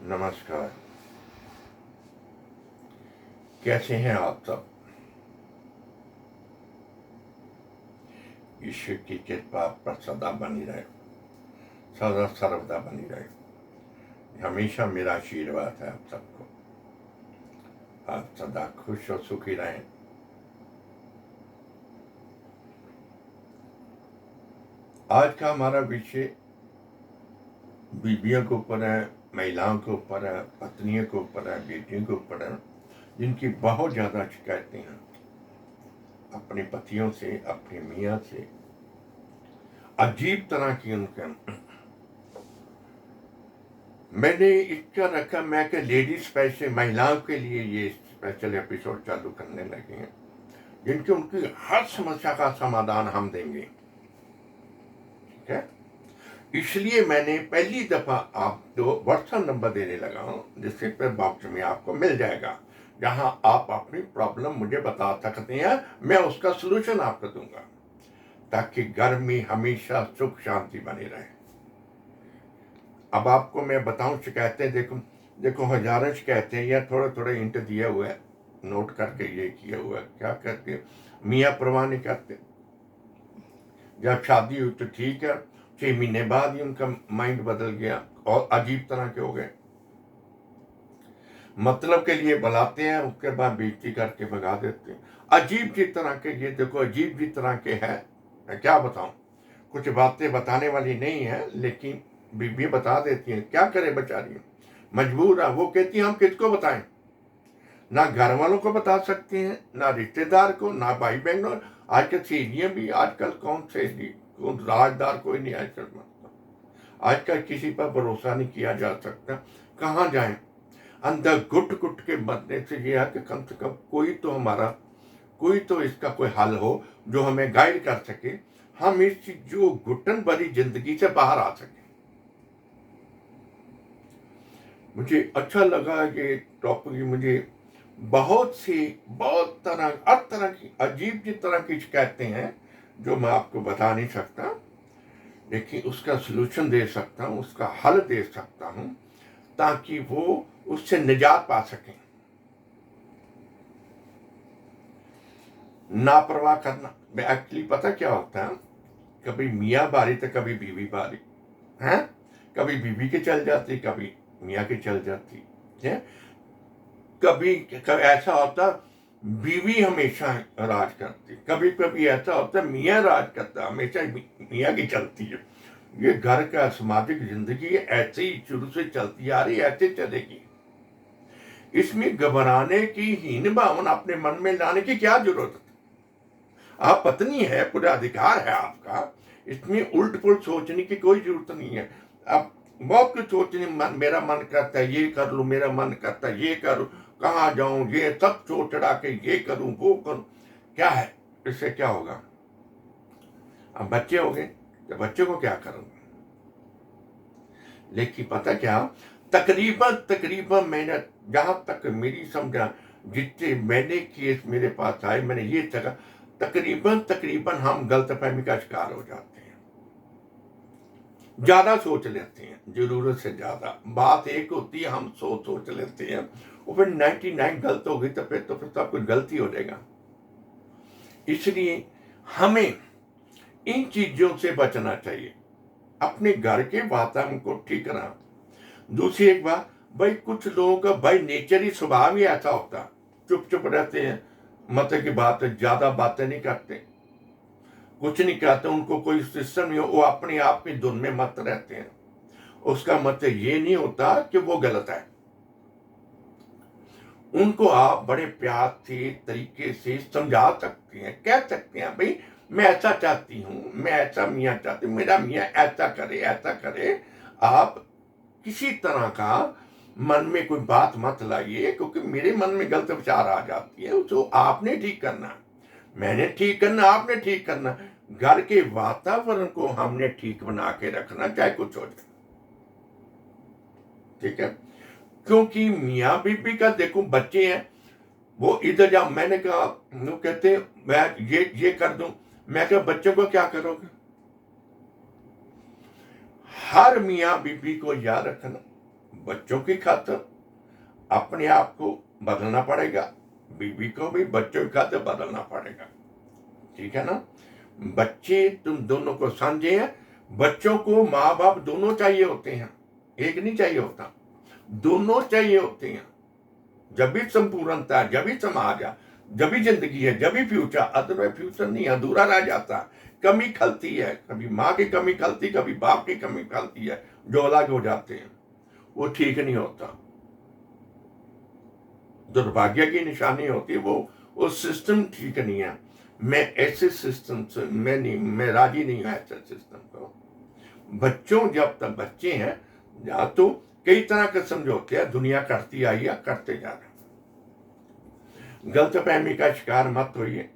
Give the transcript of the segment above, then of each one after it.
नमस्कार। कैसे हैं आप सब? ईश्वर की कृपा आप पर सदा बनी रहे, सदा सर्वदा बनी रहे। हमेशा मेरा आशीर्वाद है आप सबको। आप सदा खुश और सुखी रहें। आज का हमारा विषय बीवियों के ऊपर है, महिलाओं के ऊपर है, पत्नियों के ऊपर है, बेटियों के ऊपर है, जिनकी बहुत ज़्यादा शिकायतें हैं अपने पतियों से, अपने मियाँ से। अजीब तरह की उनके मैंने इसका रखा मैं कि लेडीज स्पेशल महिलाओं के लिए ये स्पेशल एपिसोड चालू करने लगे हैं, जिनकी उनकी हर समस्या का समाधान हम देंगे। ठीक है, इसलिए मैंने पहली दफा आपको व्हाट्सएप नंबर देने लगा हूं, जिससे पर बॉक्स में आपको मिल जाएगा, जहां आप अपनी प्रॉब्लम मुझे बता सकते हैं, मैं उसका सलूशन आपको दूंगा, ताकि घर में हमेशा सुख शांति बनी रहे। अब आपको मैं बताऊं शिकायतें, देखो हजारों शिकायतें या थोड़ा थोड़ा इंट दिया हुआ है, नोट करके ये किया हुआ है। क्या करके मियाँ परवाह नहीं करते। जब शादी हुई तो ठीक है, 6 महीने बाद ही उनका माइंड बदल गया और अजीब तरह के हो गए। मतलब के लिए बुलाते हैं, उसके बाद बेइज्जती करके भगा देते हैं। अजीब सी तरह के, ये देखो अजीब सी तरह के हैं। मैं क्या बताऊं, कुछ बातें बताने वाली नहीं है, लेकिन बीबी बता देती हैं। क्या करे बेचारी, मजबूर है। वो कहती है हम किसको बताएं, ना घर वालों को बता सकते हैं, ना रिश्तेदार को, ना भाई बहनों। आजकल सहेलियां भी, आजकल कौन सहेली, कौन राजदार, कोई नहीं आजकल। आजकल किसी पर भरोसा नहीं किया जा सकता। कहाँ जाएं, अंदर घुट घुट के मरने से ये है कि कम से कम कोई तो इसका कोई हल हो, जो हमें गाइड कर सके, हम इस जो घुटन भरी जिंदगी से बाहर आ सके। मुझे अच्छा लगा ये टॉपिक। मुझे बहुत तरह की अजीब सी तरह की शिकायतें हैं, जो मैं आपको बता नहीं सकता, लेकिन उसका सलूशन दे सकता हूँ, उसका हल दे सकता हूँ, ताकि वो उससे निजात पा सकें। लापरवाह करना, एक्चुअली पता क्या होता है, कभी मियाँ बारी तो कभी बीवी बारी है। कभी बीवी के चल जाती, कभी मियाँ के चल जाती है। कभी ऐसा होता बीवी हमेशा राज करती, कभी कभी ऐसा होता मियाँ राज करता, हमेशा मियाँ की चलती है। ये घर का सामाजिक जिंदगी ऐसे ही शुरू से चलती आ रही, ऐसे चलेगी। इसमें घबराने की, हीन भावना अपने मन में लाने की क्या जरूरत है? आप पत्नी है, पूरा अधिकार है आपका। इसमें उल्ट पुलट सोचने की कोई जरूरत नहीं है। अब बहुत कुछ सोचने, मेरा मन करता है ये कर लूं, मेरा मन करता है ये करूं, कहाँ जाऊं, ये सब सोच चढ़ा के ये करूं वो करूं। क्या है, इससे क्या होगा? अब बच्चे हो गए तो बच्चे को क्या करूंगा? लेकिन पता क्या, तकरीबन मैंने, जहां तक मेरी समझा, जितने मैंने केस मेरे पास आए, मैंने ये जगह तकरीबन हम गलतफहमी का शिकार हो जाते हैं। ज्यादा सोच लेते हैं, जरूरत से ज्यादा। बात एक होती है, हम सोच लेते हैं, और फिर 99 गलत हो गई तो फिर सब कुछ गलती हो जाएगा। इसलिए हमें इन चीजों से बचना चाहिए, अपने घर के वातावरण को ठीक रखना। दूसरी एक बात, भाई कुछ लोगों का भाई नेचर ही, स्वभाव ही ऐसा होता, चुप चुप रहते हैं, मतलब की बात, ज्यादा बातें नहीं करते, कुछ नहीं कहते, उनको कोई सिस्टम नहीं हो, वो अपने आप की धुन में मत रहते हैं। उसका मतलब ये नहीं होता कि वो गलत है। उनको आप बड़े प्यार से, तरीके से समझा सकते हैं, कह सकते हैं भाई मैं ऐसा चाहती हूं, मैं ऐसा मियाँ चाहती हूँ, मेरा मियाँ ऐसा करे ऐसा करे। आप किसी तरह का मन में कोई बात मत लाइए, क्योंकि मेरे मन में गलत विचार आ जाती है, तो आपने ठीक करना, मैंने ठीक करना, आपने ठीक करना। घर के वातावरण को हमने ठीक बना के रखना, चाहे कुछ हो जाए। ठीक है, क्योंकि मियाँ बीबी का देखो बच्चे हैं, वो इधर जाओ, मैंने कहा, वो कहते मैं ये कर दूं, मैं कहा बच्चों को क्या करोगे? हर मियाँ बीबी को याद रखना, बच्चों की खातिर अपने आप को बदलना पड़ेगा, बीवी को भी बच्चों की खातिर बदलना पड़ेगा। ठीक है ना? बच्चे तुम दोनों को समझे हैं। बच्चों को माँ बाप दोनों चाहिए होते हैं, एक नहीं चाहिए होता, दोनों चाहिए होते हैं। जब भी संपूर्णता, जब भी समाज है, जब भी जिंदगी है, जब भी फ्यूचर, अदरवाइज फ्यूचर नहीं, अधूरा रह जाता है। कमी खलती है, कभी माँ की कमी खलती, कभी बाप की कमी खलती है, जो अलग हो जाते हैं, वो ठीक नहीं होता, दुर्भाग्य की निशानी होती है। वो सिस्टम ठीक नहीं है। मैं ऐसे सिस्टम से मैं राजी नहीं हूं ऐसे सिस्टम को। बच्चों, जब तक बच्चे हैं, या तो कई तरह के समझौते हैं दुनिया करती आई है, करते जा रहे। गलतफहमी का शिकार मत होइए,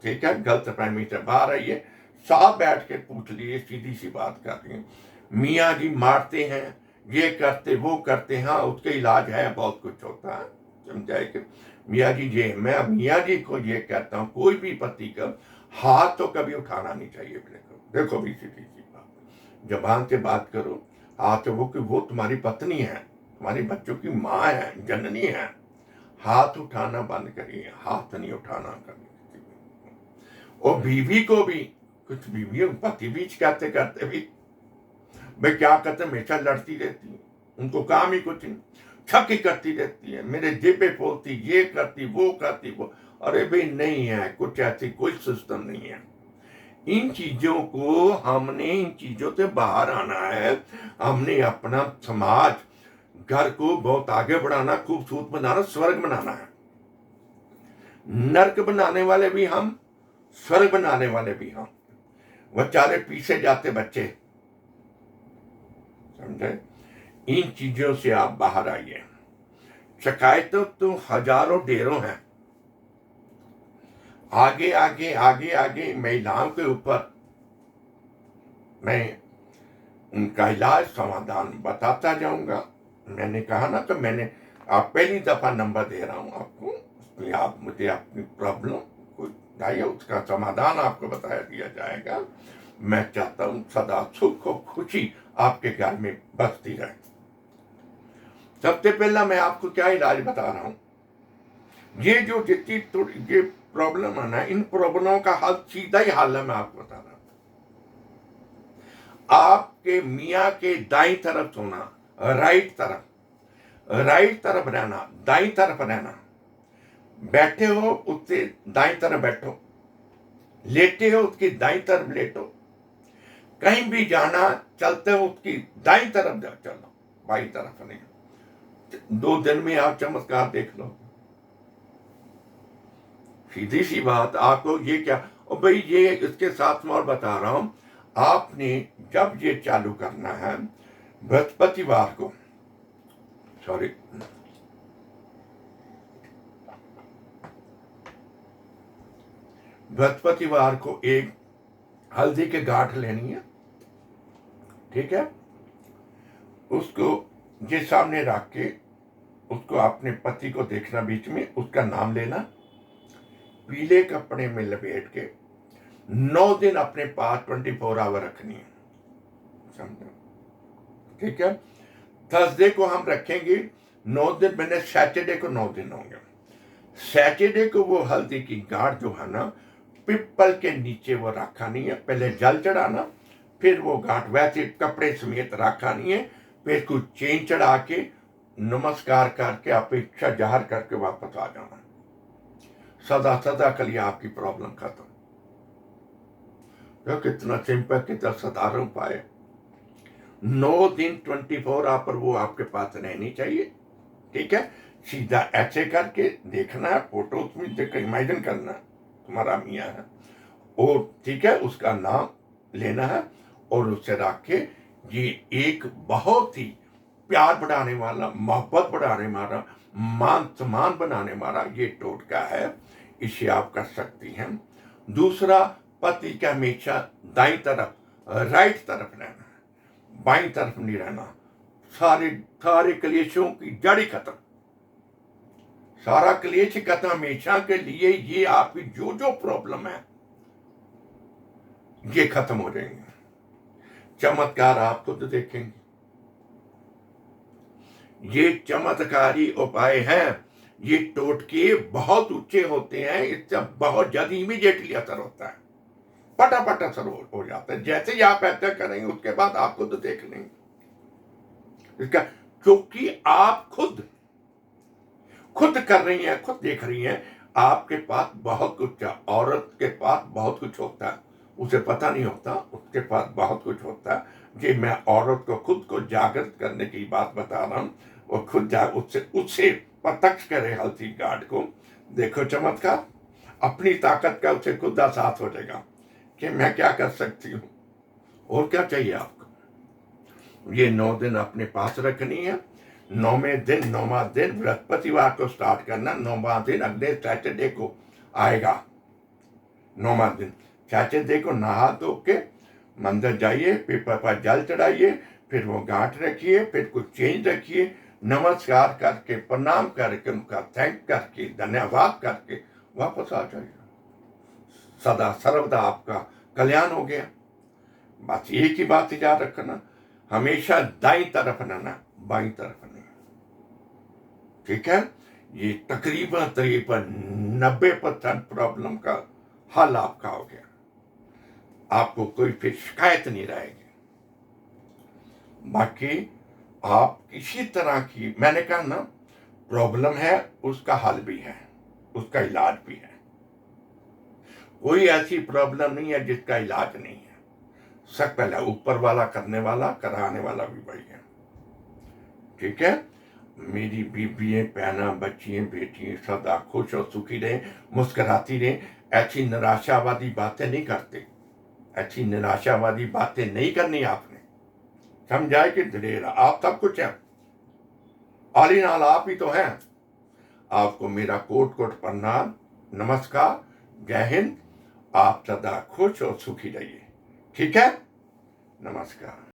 ठीक है? गलतफहमी से बाहर आइए, साथ बैठ के पूछ लिए, सीधी सी बात कर रही है। मियाँ जी मारते हैं, ये करते वो करते हैं, हाँ उसके इलाज है, बहुत कुछ होता है, समझाए कि मियाँ जी ये, मैं मियाँ जी को ये कहता हूँ, कोई भी पति का हाथ तो कभी उठाना नहीं चाहिए मेरे को। देखो भी सीधी सी बात, जबान से बात करो, हाथ वो तुम्हारी पत्नी है, तुम्हारी बच्चों की माँ है, जननी है। हाथ उठाना बंद करिए, हाथ नहीं उठाना कभी। और बीवी को भी, कुछ बीवियों पति बीच कहते करते भी भाई क्या कहते, हमेशा लड़ती रहती है, उनको काम ही कुछ नहीं, छक्की करती रहती है, मेरे जेबे बोलती, ये करती वो करती वो। अरे भाई नहीं है, कुछ ऐसी कोई सिस्टम नहीं है। इन चीजों को, हमने इन चीजों से बाहर आना है। हमने अपना समाज, घर को बहुत आगे बढ़ाना, खूबसूरत बनाना, स्वर्ग बनाना है। नर्क बनाने वाले भी हम, स्वर्ग बनाने वाले भी हम। बेचारे पीछे जाते बच्चे, समझे? इन चीजों से आप बाहर आइए। शिकायतों तो हजारों ढेरों हैं, आगे आगे आगे आगे महिलाओं के ऊपर मैं उनका इलाज, समाधान बताता जाऊंगा। मैंने कहा ना, तो मैंने आप पहली दफा नंबर दे रहा हूं आपको, उसमें आप मुझे अपनी प्रॉब्लम को बताइए, उसका समाधान आपको बताया दिया जाएगा। मैं चाहता हूं सदा सुख और खुशी आपके घर में बसती रहे। सबसे पहला मैं आपको क्या इलाज बता रहा हूं, ये जो जितनी ये प्रॉब्लम है ना, इन प्रॉब्लमों का हल सीधा ही हल है, मैं आपको बता रहा हूं। आपके मियाँ के दाईं तरफ सोना, राइट तरफ रहना, दाईं तरफ रहना। बैठे हो उससे दाईं तरफ बैठो, लेटे हो उसकी दाईं तरफ लेटो, कहीं भी जाना, चलते हो उसकी दाईं तरफ चलो, बाईं तरफ नहीं। 2 दिन में आप चमत्कार देख लो। सीधी सी बात, आपको ये क्या, और भाई ये इसके साथ मैं और बता रहा हूं, आपने जब ये चालू करना है, बृहस्पतिवार को, सॉरी, बृहस्पतिवार को एक हल्दी के गांठ लेनी है, ठीक है? उसको ये सामने रख के, उसको अपने पति को देखना, बीच में उसका नाम लेना, पीले कपड़े में लपेट के 9 दिन अपने पास 24 आवर रखनी है, समझो? ठीक है? थर्सडे को हम रखेंगे 9 दिन, मैंने सैटरडे को 9 दिन होंगे। सैटरडे को वो हल्दी की गांठ जो है ना, पिपल के नीचे वो रखा नहीं है, पहले जल चढ़ाना, फिर वो गांठ वैसे कपड़े समेत रखा नहीं है, फिर कुछ चेन चढ़ा के नमस्कार करके अपेक्षा जाहिर करके वापस आ जाना। सदा सदा के लिए आपकी प्रॉब्लम खत्म। तो कितना सिंपल, कितना साधारण उपाय। 9 दिन 24 आवर वो आपके पास रहनी चाहिए, ठीक है? सीधा ऐसे करके देखना है, फोटो में देखकर इमेजिन करना तुम्हारा मियाँ है, और ठीक है, उसका नाम लेना है, और उससे रख के ये एक बहुत ही प्यार बढ़ाने वाला, मोहब्बत बढ़ाने वाला, मान सम्मान बनाने वाला ये टोटका है, इसे आप कर सकती हैं। दूसरा, पति का हमेशा दाईं तरफ, राइट तरफ रहना, बाईं तरफ नहीं रहना। सारे क्लेशों की जड़ी खत्म, सारा क्लेश खत्म हमेशा के लिए। ये आपकी जो प्रॉब्लम है ये खत्म हो जाएंगे। चमत्कार आप खुद देखेंगे। ये चमत्कारी उपाय हैं, ये टोटके बहुत ऊंचे होते हैं, इससे बहुत जल्दी इमीडिएटली असर होता है, फटाफट असर हो जाता है। जैसे ही आप ऐसा करेंगे उसके बाद आप खुद देख लेंगे इसका, क्योंकि आप खुद कर रही हैं, खुद देख रही हैं। आपके पास बहुत कुछ है, औरत के पास बहुत कुछ होता है, उसे पता नहीं होता, उसके पास बहुत कुछ होता है। ये मैं औरत को खुद को जागृत करने की बात बता रहा हूँ, और खुद उससे प्रत्यक्ष करे हल्दी गार्ड को। देखो चमत्कार, अपनी ताकत का उसे खुद एहसास हो जाएगा कि मैं क्या कर सकती हूँ। और क्या चाहिए आपको? ये 9 दिन अपने पास रखनी है। 9वां दिन बृहस्पतिवार को स्टार्ट करना। 9वां दिन अगले सैटरडे को आएगा। 9वां दिन सैटरडे को नहा धो के मंदिर जाइए, पीपल पर जल चढ़ाइए, फिर वो गांठ रखिए, फिर कुछ चेंज रखिए, नमस्कार करके, प्रणाम करके, उनका थैंक करके, धन्यवाद करके वापस आ जाइए। सदा सर्वदा आपका कल्याण हो गया। बस एक ही बात याद रखना, हमेशा दाईं तरफ रहना, बाईं तरफ नहीं। ठीक है? ये तकरीबन 90% प्रॉब्लम का हल आपका हो गया। आपको कोई फिर शिकायत नहीं रहेगी। बाकी आप किसी तरह की, मैंने कहा ना, प्रॉब्लम है उसका हल भी है, उसका इलाज भी है। कोई ऐसी प्रॉब्लम नहीं है जिसका इलाज नहीं है। सब पहले ऊपर वाला करने वाला, कराने वाला भी वही है। ठीक है? मेरी बीबियां, बहना, बच्चियां, बेटियां सदा खुश और सुखी रहे, मुस्कुराती रहे। ऐसी निराशावादी बातें नहीं करते, ऐसी निराशावादी बातें नहीं करनी आपने। समझाए कि दलेर आप सब कुछ है, ऑल इन ऑल आप ही तो हैं। आपको मेरा कोट कोट प्रणाम, नमस्कार, जय हिंद। आप सदा खुश और सुखी रहिए। ठीक है? नमस्कार।